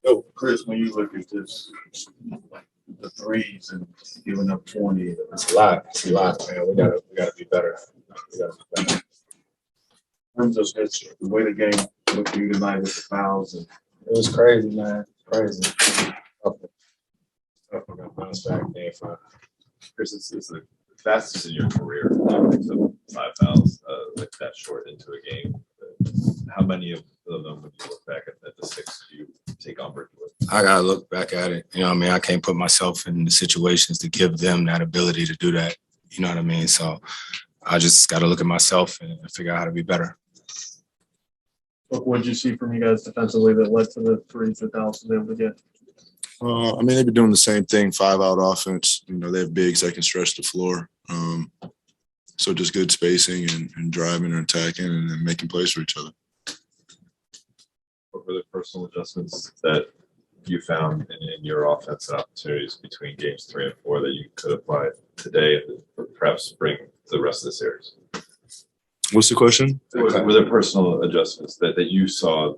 Yo, Chris, when you look at this, the threes and giving up 20, It's a lot. It's a lot, man. We gotta be better. We gotta be better. in terms of this, the way the game looked for you tonight with the fouls, and It was crazy, man. Crazy. Tough to bounce back day 5. Chris, it's the fastest in your career. So 5 fouls like that short into a game. How many of them, when you look back at the 6, do you take umbrage with? I gotta look back at it. You know what I mean? I can't put myself in the situations to give them that ability to do that. You know what I mean? So I just gotta look at myself and figure out how to be better. What did you see from you guys defensively that led to the threes that Dallas was able to get? I mean, they've been doing the same thing, 5-out offense. You know, they have bigs that can stretch the floor. So just good spacing and driving and attacking and then making plays for each other. What were the personal adjustments that you found in your offensive opportunities between games 3 and 4 that you could apply today and perhaps bring to the rest of the series? What's the question? Were there personal adjustments that you saw,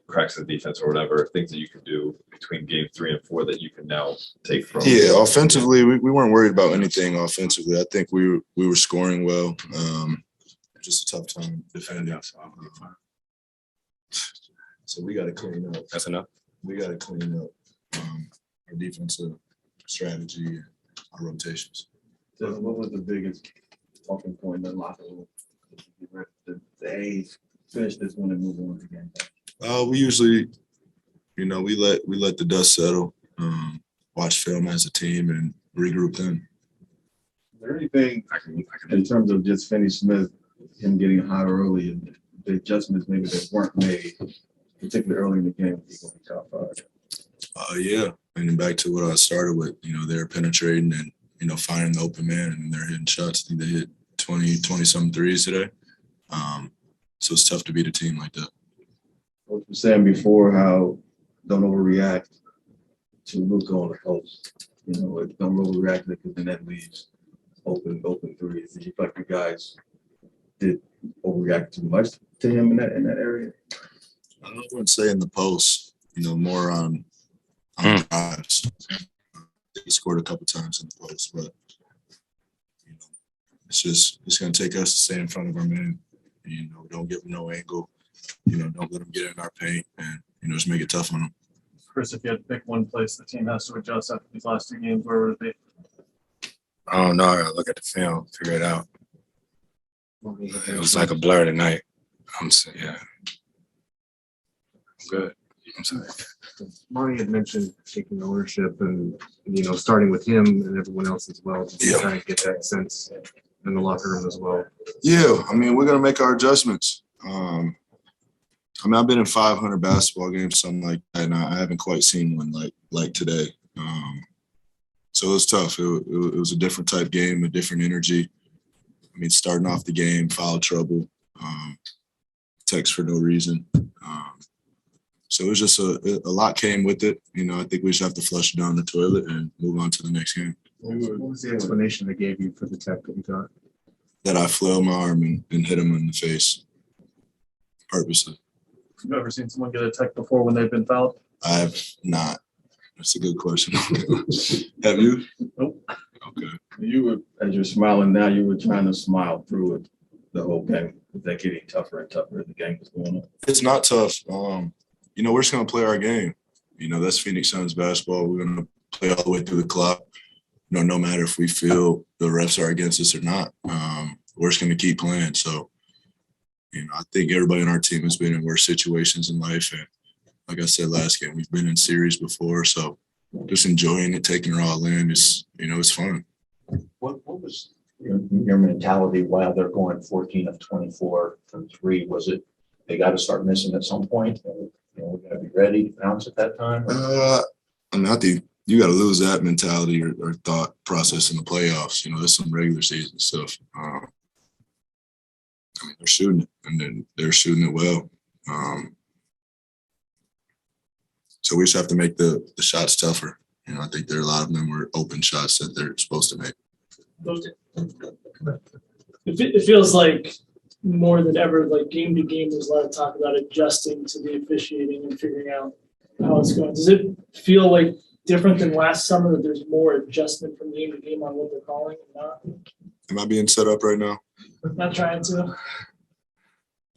cracks in the defense or whatever, things that you could do between game 3 and 4 that you can now take from? Yeah, offensively, we weren't worried about anything offensively. I think we were scoring well. Just a tough time defending. So we got to clean up. That's enough. We got to clean up our defensive strategy and our rotations. so what was the biggest talking point in the locker room? They finish this one and move on to the game. We usually, we let the dust settle, watch film as a team, and regroup then. Is there anything in terms of just Finney Smith, him getting hot early and the adjustments maybe that weren't made, particularly early in the game, he's going to be top 5? Yeah, and then back to what I started with, they're penetrating and, finding the open man and they're hitting shots. I think they hit 20-some threes today. So it's tough to beat a team like that. What you were saying before, how don't overreact to Luka on the post. Don't overreact to it because then that leaves open threes. Did you feel like you guys did overreact too much to him in that area? I wouldn't say in the post, more on drives. He scored a couple times in the post, but it's going to take us to stay in front of our man. Don't give him no angle. Don't let him get in our paint and, just make it tough on him. Chris, if you had to pick one place the team has to adjust after these last 2 games, where would it be? I don't know. I gotta look at the film, figure it out. It was like a blur tonight. I'm good. I'm sorry. Monty had mentioned taking ownership and, starting with him and everyone else as well. Yeah. Trying to get that sense in the locker room as well. Yeah, we're going to make our adjustments. I've been in 500 basketball games, something like that, and I haven't quite seen one like today. So it was tough. It was a different type game, a different energy. Starting off the game, foul trouble, text for no reason. So it was just a lot came with it. I think we just have to flush it down the toilet and move on to the next game. What was the explanation they gave you for the tech that you got? That I flailed my arm and hit him in the face purposely. Have you ever seen someone get a tech before when they've been fouled? I have not. That's a good question. Have you? Nope. Okay. You were, as you're smiling now, you were trying to smile through it the whole game. Was that getting tougher and tougher as the game was going on? It's not tough. We're just going to play our game. That's Phoenix Suns basketball. We're going to play all the way through the clock. No matter if we feel the refs are against us or not, we're just going to keep playing. So, I think everybody on our team has been in worse situations in life. And like I said last game, we've been in series before. So just enjoying it, taking it all in, it's fun. What was your mentality while they're going 14 of 24 from 3? Was it they got to start missing at some point? We're going to be ready to bounce at that time? I think you got to lose that mentality or thought process in the playoffs. There's some regular season stuff. They're shooting it, and then they're shooting it well. So we just have to make the shots tougher. I think there are a lot of them were open shots that they're supposed to make. It feels like more than ever, like game to game, there's a lot of talk about adjusting to the officiating and figuring out how it's going. Does it feel like different than last summer that there's more adjustment from game to game on what they're calling and not? Am I being set up right now? Not trying to.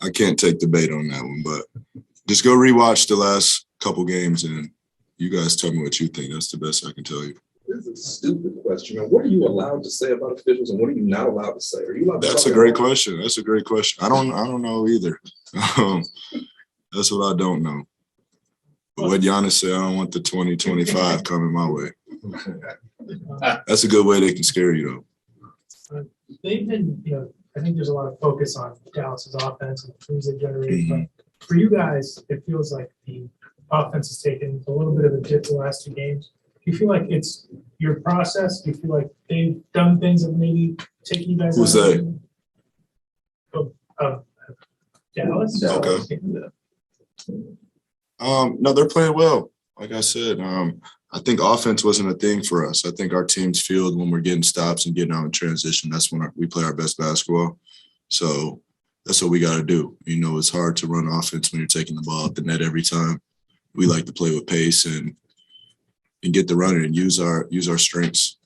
I can't take the bait on that one, but just go rewatch the last couple games and you guys tell me what you think. That's the best I can tell you. This is a stupid question. Man. What are you allowed to say about officials and what are you not allowed to say? Are you allowed to That's talk a great about- question. That's a great question. I don't know either. That's what I don't know. But what Giannis said, I don't want the 2025 coming my way. That's a good way they can scare you though. They've been, I think there's a lot of focus on Dallas's offense and the threes they generate. But for you guys, it feels like the offense has taken a little bit of a dip the last 2 games. Do you feel like it's your process? Do you feel like they've done things that maybe take you guys? Who's out they? Of Dallas. Okay. No, they're playing well. Like I said, I think offense wasn't a thing for us. I think our team's field when we're getting stops and getting out in transition, that's when we play our best basketball. So that's what we got to do. It's hard to run offense when you're taking the ball at the net every time. We like to play with pace and get the runner and use our strengths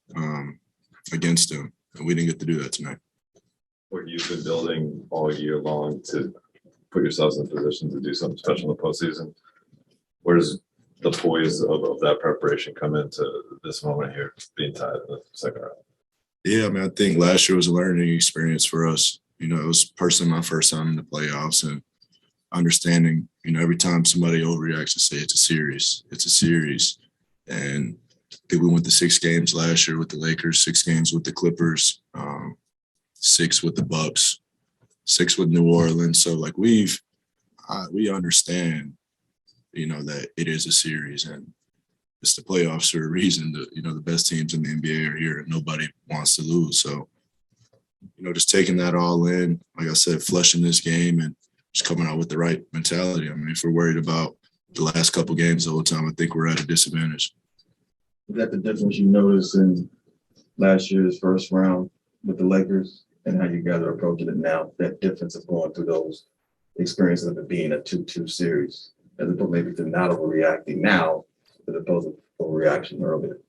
against them. And we didn't get to do that tonight. What you've been building all year long to put yourselves in a position to do something special in the postseason. Where does the poise of that preparation come into this moment here, being tied in the second round? Yeah, I think last year was a learning experience for us. It was personally my first time in the playoffs and understanding, every time somebody overreacts to say it's a series. And I think we went to 6 games last year with the Lakers, 6 games with the Clippers, 6 with the Bucks, 6 with New Orleans. So we understand, that it is a series and it's the playoffs for a reason. The best teams in the NBA are here and nobody wants to lose. So, just taking that all in, like I said, flushing this game and just coming out with the right mentality. If we're worried about the last couple games the whole time, I think we're at a disadvantage. Is that the difference you noticed in last year's first round with the Lakers and how you guys are approaching it now? That difference of going through those experiences of it being a 2-2 series, as opposed maybe to not overreacting now, as opposed to overreaction earlier.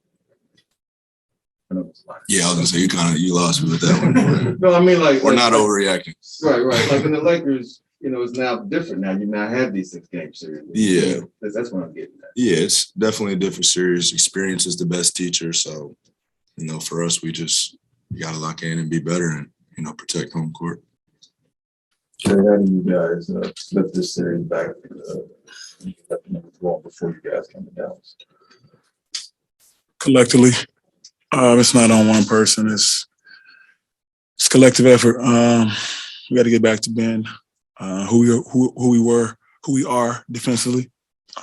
I know it's a lot. Yeah, I was gonna say you lost me with that one. No, I mean We're not overreacting. Right. Like in the Lakers, it's now different. Now you now have these 6-game series. Yeah. That's what I'm getting at. Yeah, it's definitely a different series. Experience is the best teacher. So, for us, we got to lock in and be better and, protect home court. So how do you guys flip this series back before you guys come to Dallas? Collectively, it's not on one person. It's collective effort. We got to get back to being who we are defensively.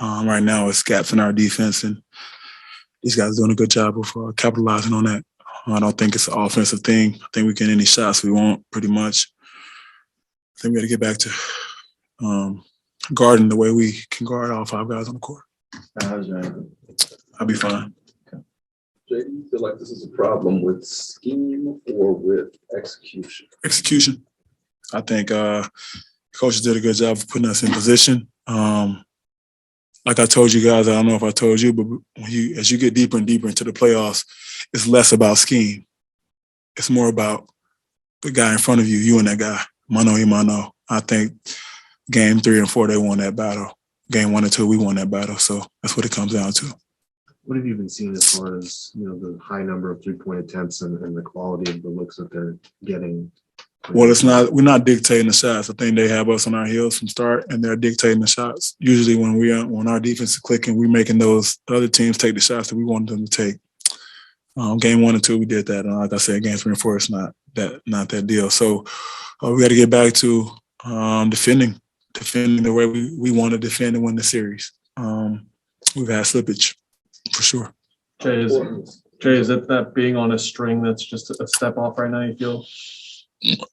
Right now, it's gaps in our defense, and these guys are doing a good job of capitalizing on that. I don't think it's an offensive thing. I think we get any shots we want, pretty much. I think we got to get back to guarding the way we can guard all 5 guys on the court. How's your ankle? I'll be fine. Jay, do you feel like this is a problem with scheme or with execution? Execution. I think coaches did a good job of putting us in position. Like I told you guys, I don't know if I told you, but as you get deeper and deeper into the playoffs, it's less about scheme. It's more about the guy in front of you, you and that guy, mano y mano. I think game 3 and 4, they won that battle. Game 1 and 2, we won that battle. So that's what it comes down to. What have you been seeing as far as, the high number of 3-point attempts and the quality of the looks that they're getting? Well, we're not dictating the shots. I think they have us on our heels from start and they're dictating the shots. Usually when our defense is clicking, we're making the other teams take the shots that we want them to take. Game 1 and 2, we did that. And like I said, game 3 and 4, it's not that deal. So we got to get back to defending the way we want to defend and win the series. We've had slippage for sure. Jay, is it that being on a string that's just a step off right now, you feel?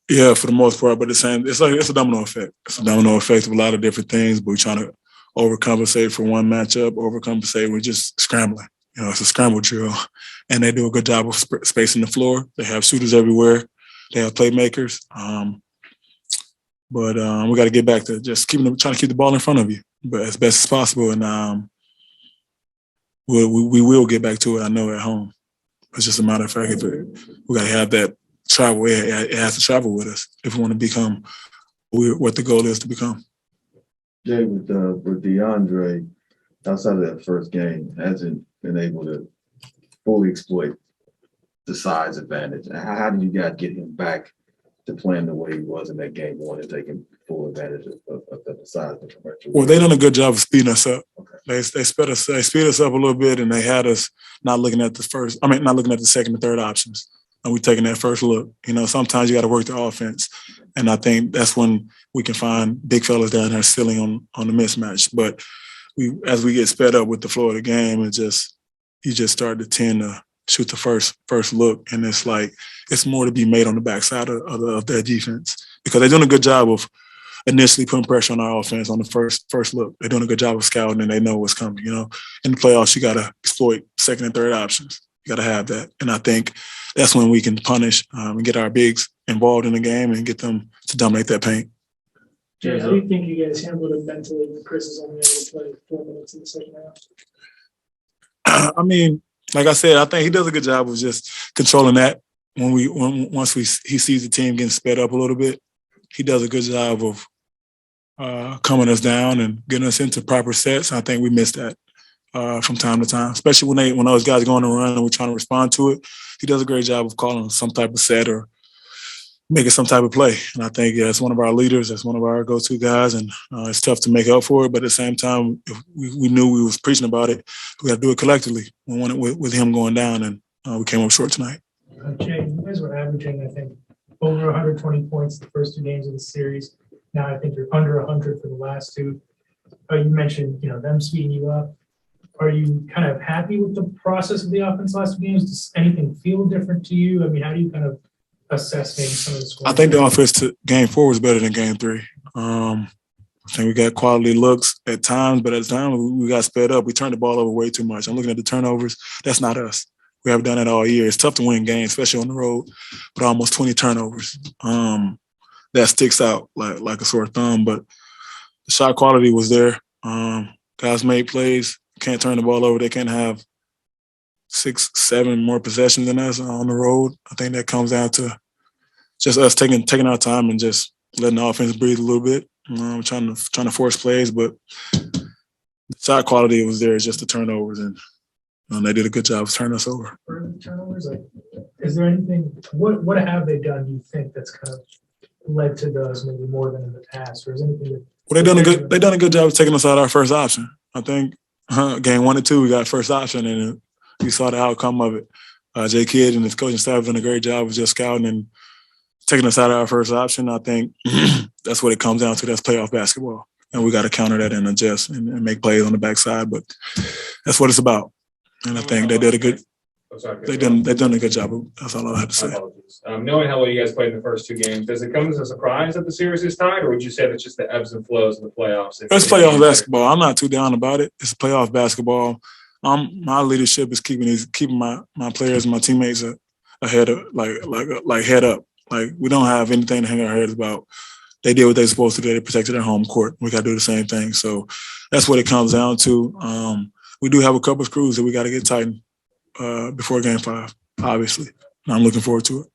Yeah, for the most part, but it's a domino effect. It's a domino effect of a lot of different things, but we're trying to overcompensate for one matchup, overcompensate. We're just scrambling. It's a scramble drill, and they do a good job of spacing the floor. They have shooters everywhere. They have playmakers. But we got to get back to just trying to keep the ball in front of you, but as best as possible. And we will get back to it. I know at home. It's just a matter of fact, we got to have that travel. It has to travel with us if we want to become what the goal is to become. Jay, with DeAndre, outside of that first game, hasn't been able to fully exploit the size advantage. How do you guys get him back to playing the way he was in that game one and taking full advantage of the size differential? Well, they done a good job of speeding us up. Okay. They speed us up a little bit, and they had us not looking at the second and third options. And we taking that first look. You know, sometimes you got to work the offense. And I think that's when we can find big fellas down there stealing on the mismatch. But as we get sped up with the flow of the game, you just start to tend to shoot the first look. And it's like, it's more to be made on the backside of their defense, because they're doing a good job of initially putting pressure on our offense on the first look. They're doing a good job of scouting, and they know what's coming. You know, in the playoffs, you got to exploit second and third options. You got to have that. And I think that's when we can punish and get our bigs involved in the game and get them to dominate that paint. Jay, how do you think you guys handled it mentally when Chris is only able to play 4 minutes in the second half? I mean, like I said, I think he does a good job of just controlling that. Once he sees the team getting sped up a little bit, he does a good job of calming us down and getting us into proper sets. I think we missed that from time to time, especially when those guys go on a run and we're trying to respond to it. He does a great job of calling some type of set or making some type of play. And I think that's one of our leaders. That's one of our go-to guys, and it's tough to make up for it. But at the same time, if we knew we was preaching about it, we got to do it collectively. We won it with him going down, and we came up short tonight. Jay, you guys were averaging, I think, over 120 points the first 2 games of the series. Now I think you're under 100 for the last 2. You mentioned, them speeding you up. Are you kind of happy with the process of the offense last 2 games? Does anything feel different to you? I mean, how do you kind of assess maybe some of the scores? I think the offense to game 4 was better than game 3. I think we got quality looks at times, but at the time we got sped up. We turned the ball over way too much. I'm looking at the turnovers. That's not us. We haven't done that all year. It's tough to win games, especially on the road, but almost 20 turnovers. That sticks out like a sore thumb, but the shot quality was there. Guys made plays, can't turn the ball over. They can't have 6, 7 more possessions than us on the road. I think that comes down to just us taking our time and just letting the offense breathe a little bit. Trying to force plays, but the shot quality was there. It's just the turnovers, and they did a good job of turning us over. For the turnovers, is there anything? What have they done? Do you think that's kind of led to those maybe more than in the past, or is anything that? Well, they done a good job of taking us out our first option. I think game 1 and 2 we got first option, and we saw the outcome of it. Jay Kidd and his coaching staff done a great job of just scouting and taking us out of our first option. I think that's what it comes down to. That's playoff basketball, and we got to counter that and adjust and make plays on the backside. But that's what it's about. And I think they did a good. They've done a good job. That's all I have to say. Knowing how well you guys played in the first 2 games, does it come as a surprise that the series is tied, or would you say that's just the ebbs and flows of the playoffs? It's playoff basketball. I'm not too down about it. It's playoff basketball. My leadership is keeping my players, my teammates ahead of like head up. Like, we don't have anything to hang our heads about. They did what they're supposed to do. They protected their home court. We got to do the same thing. So that's what it comes down to. We do have a couple of screws that we got to get tightened before game 5, obviously. And I'm looking forward to it.